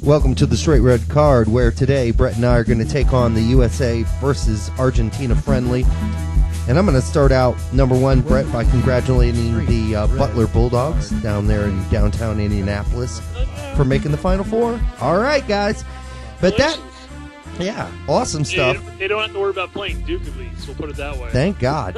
Welcome to the Straight Red Card, where today Brett and I are going to take on the USA versus Argentina friendly. And I'm going to start out, number one, Brett, by congratulating the Butler Bulldogs down there in downtown Indianapolis for making the Final Four. All right, guys. But that, yeah, awesome stuff. They don't have to worry about playing Duke at least. We'll put it that way. Thank God.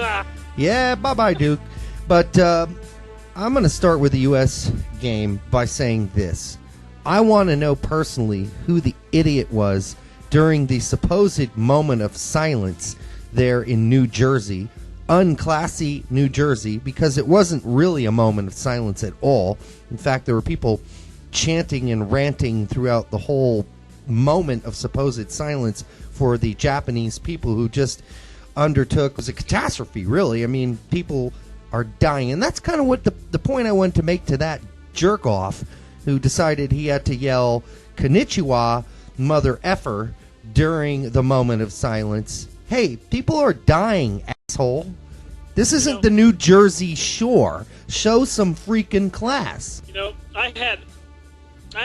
Yeah, bye-bye, Duke. But I'm going to start with the U.S. game by saying this. I want to know personally who the idiot was during the supposed moment of silence there in New Jersey, unclassy New Jersey, because it wasn't really a moment of silence at all. In fact, there were people chanting and ranting throughout the whole moment of supposed silence for the Japanese people who just undertook. It was a catastrophe, really. I mean, people are dying. And that's kind of what the point I wanted to make to that jerk-off who decided he had to yell, "Konnichiwa, mother effer," during the moment of silence. Hey, people are dying, asshole. This isn't the New Jersey Shore. Show some freaking class. You know, I had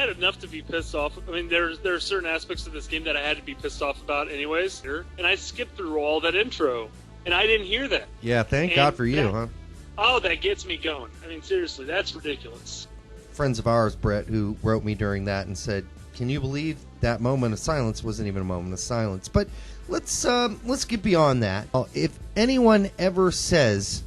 enough to be pissed off. I mean, there are certain aspects of this game that I had to be pissed off about anyways. And I skipped through all that intro, and I didn't hear that. Yeah, thank God for you, huh? Oh, that gets me going. I mean, seriously, that's ridiculous. Friends of ours, Brett, who wrote me during that and said, "Can you believe that moment of silence wasn't even a moment of silence?" But let's get beyond that. If anyone ever says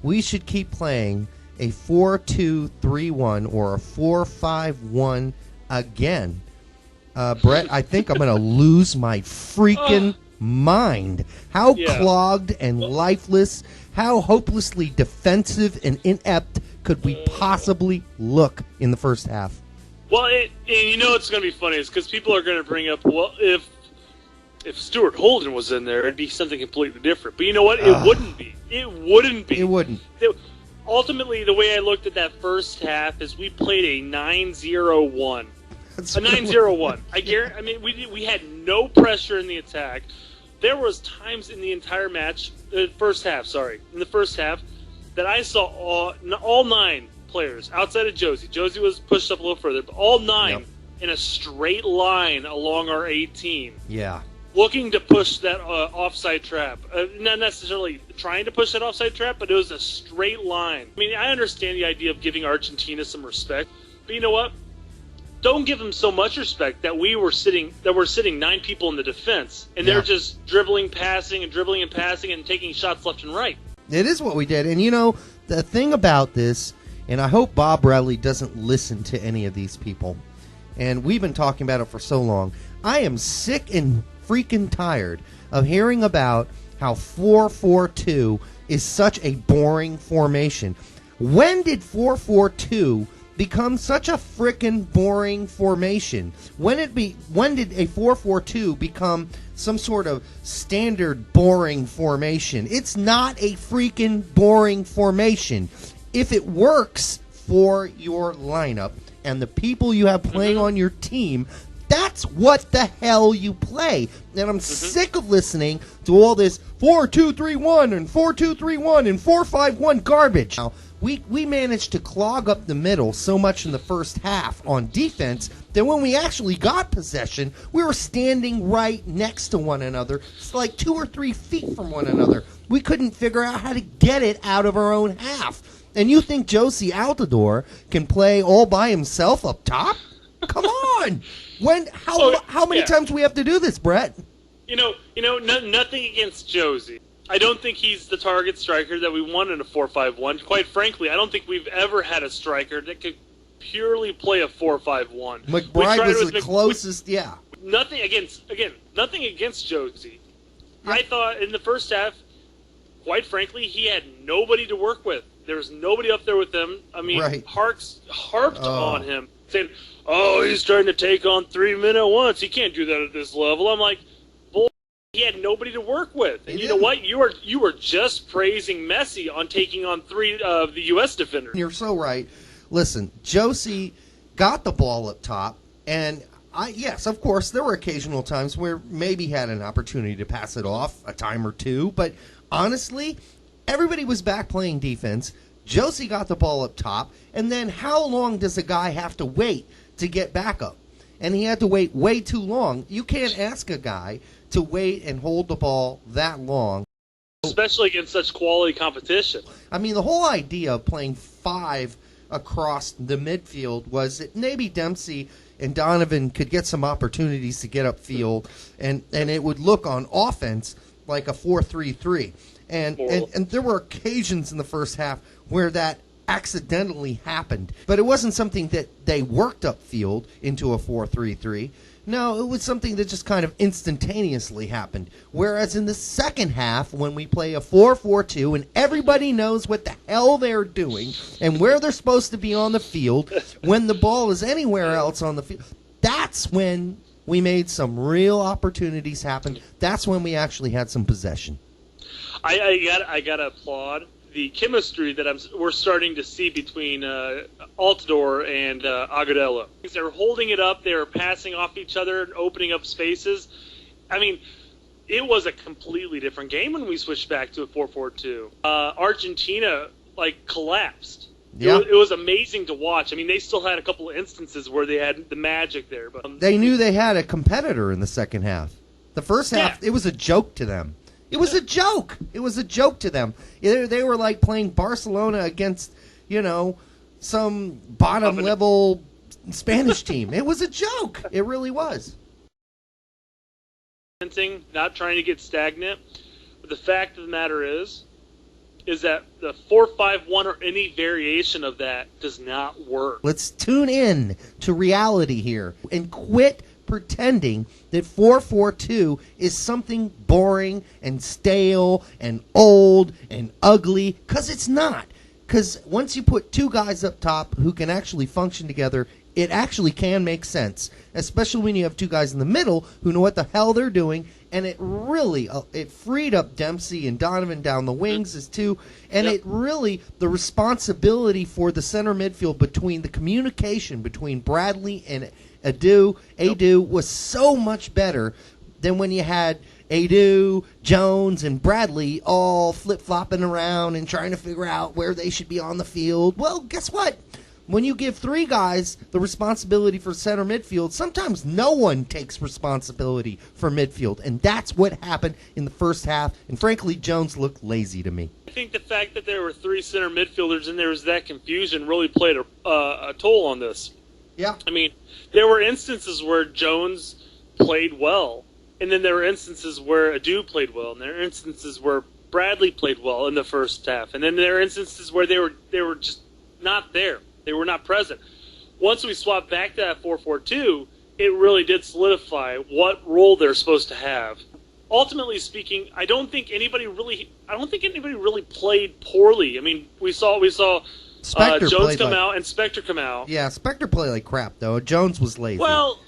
we should keep playing a 4-2-3-1 or a 4-5-1 again, Brett, I think I'm going to lose my freaking mind. How clogged and lifeless, how hopelessly defensive and inept could we possibly look in the first half? Well, and you know what's going to be funny is because people are going to bring up, well, if Stuart Holden was in there, it'd be something completely different. But you know what? It wouldn't be. It wouldn't be. It wouldn't. Ultimately, the way I looked at that first half is we played a 9-0-1. A 9-0-1. I mean, we had no pressure in the attack. There was times in the entire match, in the first half, that I saw all 9 players outside of Josie. Josie was pushed up a little further, but all 9 in a straight line along our 18. Yeah. Looking to push that offside trap. Not necessarily trying to push that offside trap, but it was a straight line. I mean, I understand the idea of giving Argentina some respect, but you know what? Don't give them so much respect that we're sitting 9 people in the defense, and they're just dribbling, passing, and taking shots left and right. It is what we did. And, you know, the thing about this, and I hope Bob Bradley doesn't listen to any of these people, and we've been talking about it for so long, I am sick and freaking tired of hearing about how 4-4-2 is such a boring formation. When did 4-4-2 become such a frickin' boring formation? When did a 4-4-2 become some sort of standard boring formation? It's not a freaking boring formation. If it works for your lineup and the people you have playing on your team, that's what the hell you play. And I'm sick of listening to all this 4-2-3-1 and 4-2-3-1 and 4-5-1 garbage. Now, we managed to clog up the middle so much in the first half on defense that when we actually got possession, we were standing right next to one another. It's like 2 or 3 feet from one another. We couldn't figure out how to get it out of our own half. And you think Josie Altidore can play all by himself up top? Come on! How many times do we have to do this, Brett? You know, nothing against Josie. I don't think he's the target striker that we want in a 4-5-1. Quite frankly, I don't think we've ever had a striker that could purely play a 4-5-1. McBride was the closest, Nothing against Josie. Yeah. I thought in the first half, quite frankly, he had nobody to work with. There was nobody up there with him. I mean, harped on him, saying, "Oh, he's trying to take on 3 men at once. He can't do that at this level." I'm like, bull. He had nobody to work with. And you know what? You were just praising Messi on taking on 3 of the U.S. defenders. You're so right. Listen, Josie got the ball up top, and yes, of course, there were occasional times where maybe he had an opportunity to pass it off a time or two, but honestly, everybody was back playing defense. Josie got the ball up top, and then how long does a guy have to wait to get back up? and he had to wait way too long. You can't ask a guy to wait and hold the ball that long. Especially against such quality competition. I mean, the whole idea of playing 5 across the midfield was that maybe Dempsey and Donovan could get some opportunities to get upfield, and it would look on offense like a 4-3-3. And there were occasions in the first half where that accidentally happened. But it wasn't something that they worked upfield into a 4-3-3. No, it was something that just kind of instantaneously happened. Whereas in the second half, when we play a 4-4-2 and everybody knows what the hell they're doing and where they're supposed to be on the field, when the ball is anywhere else on the field, that's when we made some real opportunities happen. That's when we actually had some possession. I gotta applaud the chemistry that we're starting to see between Altidore and Agudelo. They're holding it up. They're passing off each other and opening up spaces. I mean, it was a completely different game when we switched back to a 4-4-2. Argentina, collapsed. Yeah. It was amazing to watch. I mean, they still had a couple of instances where they had the magic there. But they knew they had a competitor in the second half. The first half, It was a joke to them. It was a joke. It was a joke to them. They were like playing Barcelona against, some bottom-level Spanish team. It was a joke. It really was. Not trying to get stagnant, but the fact of the matter is that the 4-5-1 or any variation of that does not work. Let's tune in to reality here and quit pretending that 4-4-2 is something boring and stale and old and ugly, because it's not. Because once you put 2 guys up top who can actually function together, it actually can make sense, especially when you have 2 guys in the middle who know what the hell they're doing, and it really it freed up Dempsey and Donovan down the wings as 2, and it really, the responsibility for the center midfield between the communication between Bradley and Adu was so much better than when you had Adu, Jones, and Bradley all flip-flopping around and trying to figure out where they should be on the field. Well, guess what? When you give 3 guys the responsibility for center midfield, sometimes no one takes responsibility for midfield, and that's what happened in the first half, and frankly, Jones looked lazy to me. I think the fact that there were 3 center midfielders and there was that confusion really played a toll on this. Yeah. I mean, there were instances where Jones played well, and then there were instances where Adu played well, and there were instances where Bradley played well in the first half, and then there are instances where they were just not there. They were not present. Once we swapped back to that 4-4-2, it really did solidify what role they're supposed to have. Ultimately speaking, I don't think anybody really played poorly. I mean, we saw Jones come out and Spector come out. Yeah, Spector played like crap though. Jones was lazy. Well,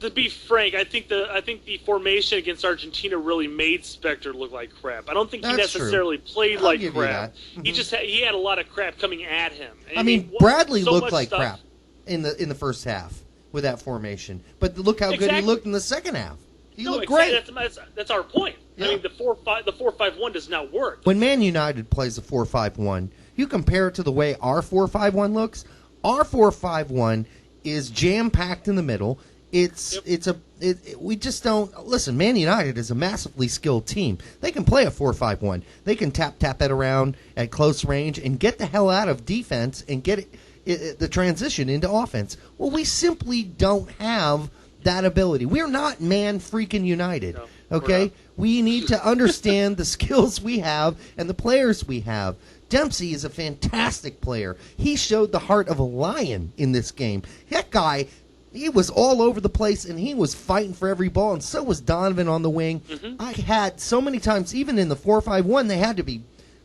to be frank, I think the formation against Argentina really made Spector look like crap. I don't think he necessarily played like crap. Mm-hmm. He had a lot of crap coming at him. I mean, Bradley looked like crap in the first half with that formation, but look how good he looked in the second half. He looked great. That's our point. Yeah. I mean, the 4-5-1 does not work. When Man United plays a 4-5-1, you compare it to the way our 4-5-1 looks. Our 4-5-1 is jam-packed in the middle. We just don't listen. Man United is a massively skilled team. They can play a 4-5-1. They can tap it around at close range and get the hell out of defense and get the transition into offense. Well, we simply don't have that ability. We're not Man freaking United. No, okay, we need to understand the skills we have and the players we have. Dempsey is a fantastic player. He showed the heart of a lion in this game. That guy. He was all over the place, and he was fighting for every ball, and so was Donovan on the wing. Mm-hmm. I had so many times, even in the 4-5-1, they had to be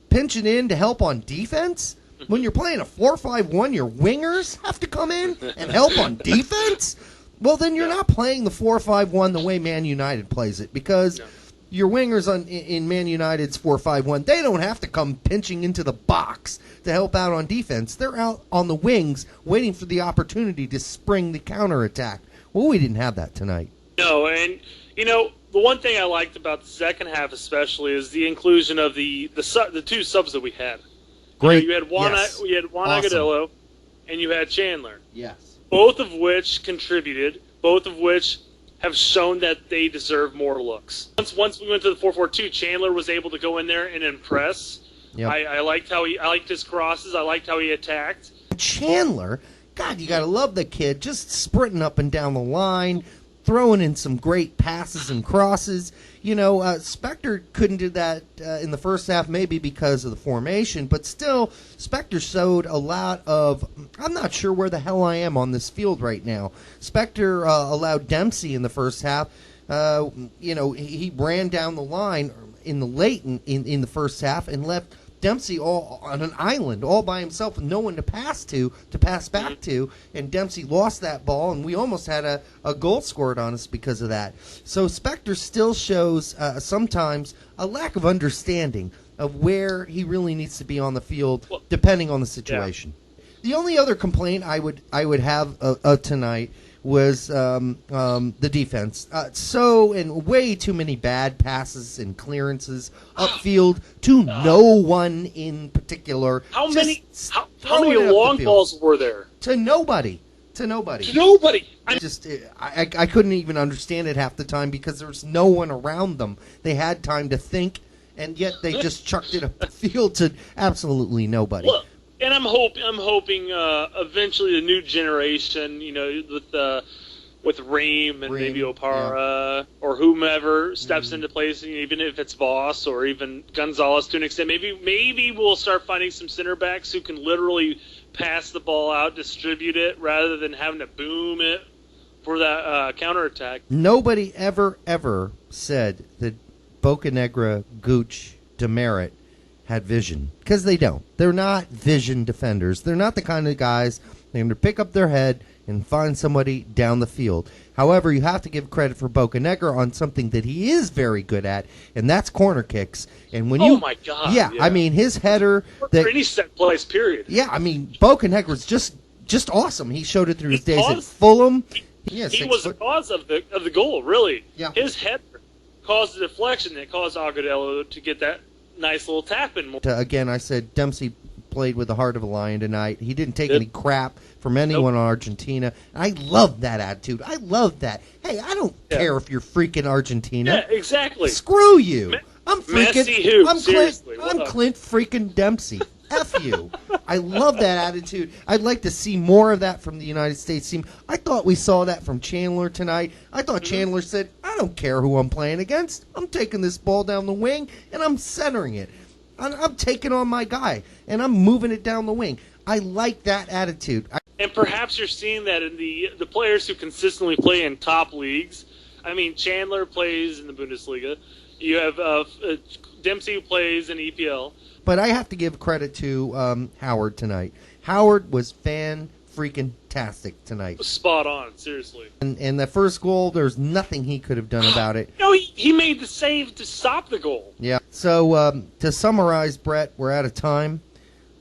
pinching in to help on defense. Mm-hmm. When you're playing a 4-5-1, your wingers have to come in and help on defense? Well, then you're not playing the 4-5-1 the way Man United plays it, because your wingers in Man United's 4-5-1, they don't have to come pinching into the box to help out on defense. They're out on the wings waiting for the opportunity to spring the counterattack. Well, we didn't have that tonight. No, and, the one thing I liked about the second half especially is the inclusion of the 2 subs that we had. Great. You had Juan Agudelo, and you had Chandler. Yes. Both of which contributed both of which have shown that they deserve more looks. Once we went to the 4-4-2, Chandler was able to go in there and impress. Yep. I liked his crosses. I liked how he attacked. Chandler, God, you got to love the kid, just sprinting up and down the line, throwing in some great passes and crosses. You know, Spector couldn't do that in the first half, maybe because of the formation, but still, Spector showed a lot of, I'm not sure where the hell I am on this field right now. Spector allowed Dempsey in the first half. You know, he ran down the line in the first half and left Dempsey all on an island, all by himself, with no one to pass back to, and Dempsey lost that ball, and we almost had a goal scored on us because of that. So Spector still shows sometimes a lack of understanding of where he really needs to be on the field, depending on the situation. Yeah. The only other complaint I would have tonight was the defense. And way too many bad passes and clearances upfield to no one in particular. How many long balls were there? To nobody. I couldn't even understand it half the time because there was no one around them. They had time to think, and yet they just chucked it up the field to absolutely nobody. Look. And I'm hoping eventually the new generation, you know, with Ream and maybe Opara or whomever steps into place, even if it's Voss or even Gonzalez to an extent, maybe we'll start finding some center backs who can literally pass the ball out, distribute it, rather than having to boom it for that counterattack. Nobody ever said that Bocanegra, Gooch, Demerit had vision, because they don't. They're not vision defenders. They're not the kind of guys they're going to pick up their head and find somebody down the field. However, you have to give credit for Bocanegra on something that he is very good at, and that's corner kicks. And when my God! Yeah, I mean his header. For any set place, period. Yeah, I mean Bocanegra's just awesome. He showed it through his days at Fulham. He was the cause of the goal. Really, his header caused the deflection that caused Agudelo to get that nice little tap in. Again, I said Dempsey played with the heart of a lion tonight. He didn't take any crap from anyone on Argentina. I love that attitude. I love that. Hey, I don't care if you're freaking Argentina. Yeah, exactly. Screw you. I'm freaking. Seriously, I'm Clint freaking Dempsey. F you. I love that attitude. I'd like to see more of that from the United States team. I thought we saw that from Chandler tonight. I thought Chandler said, I don't care who I'm playing against. I'm taking this ball down the wing, and I'm centering it. I'm taking on my guy, and I'm moving it down the wing. I like that attitude. And perhaps you're seeing that in the players who consistently play in top leagues. I mean, Chandler plays in the Bundesliga. You have Dempsey who plays in EPL. But I have to give credit to Howard tonight. Howard was fan-freaking-tastic tonight. Spot on, seriously. And the first goal, there's nothing he could have done about it. No, he made the save to stop the goal. Yeah. So to summarize, Brett, we're out of time.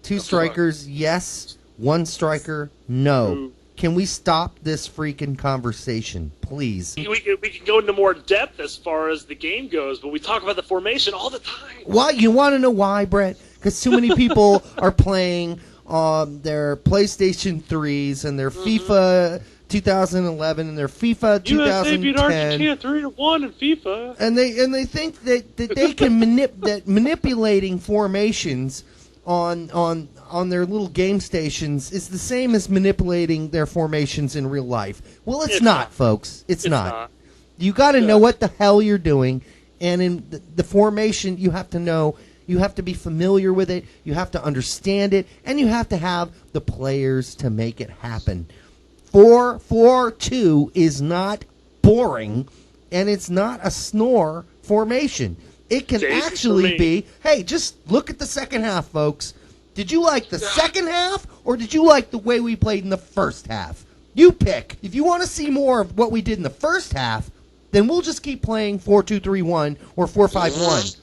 2 strikers, yes. 1 striker, no. Ooh. Can we stop this freaking conversation, please? We can go into more depth as far as the game goes, but we talk about the formation all the time. Why? You want to know why, Brett? Because too many people are playing their PlayStation 3s and their FIFA 2011 and their FIFA 2010. USA beat Argentina 3-1 in FIFA. And they think that they can manipulating formations on their little game stations is the same as manipulating their formations in real life. Well, it's not, folks. It's not. You got to know what the hell you're doing, and in the formation, you have to know. You have to be familiar with it. You have to understand it, and you have to have the players to make it happen. 4-4-2 is not boring, and it's not a snore formation. It can actually be, hey, just look at the second half, folks. Did you like the second half, or did you like the way we played in the first half? You pick. If you want to see more of what we did in the first half, then we'll just keep playing 4-2-3-1 or 4-5-1.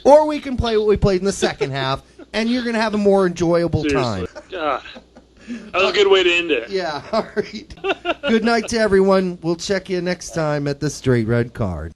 Or we can play what we played in the second half, and you're going to have a more enjoyable time. That was a good way to end it. Yeah, all right. Good night to everyone. We'll check you next time at the Straight Red Card.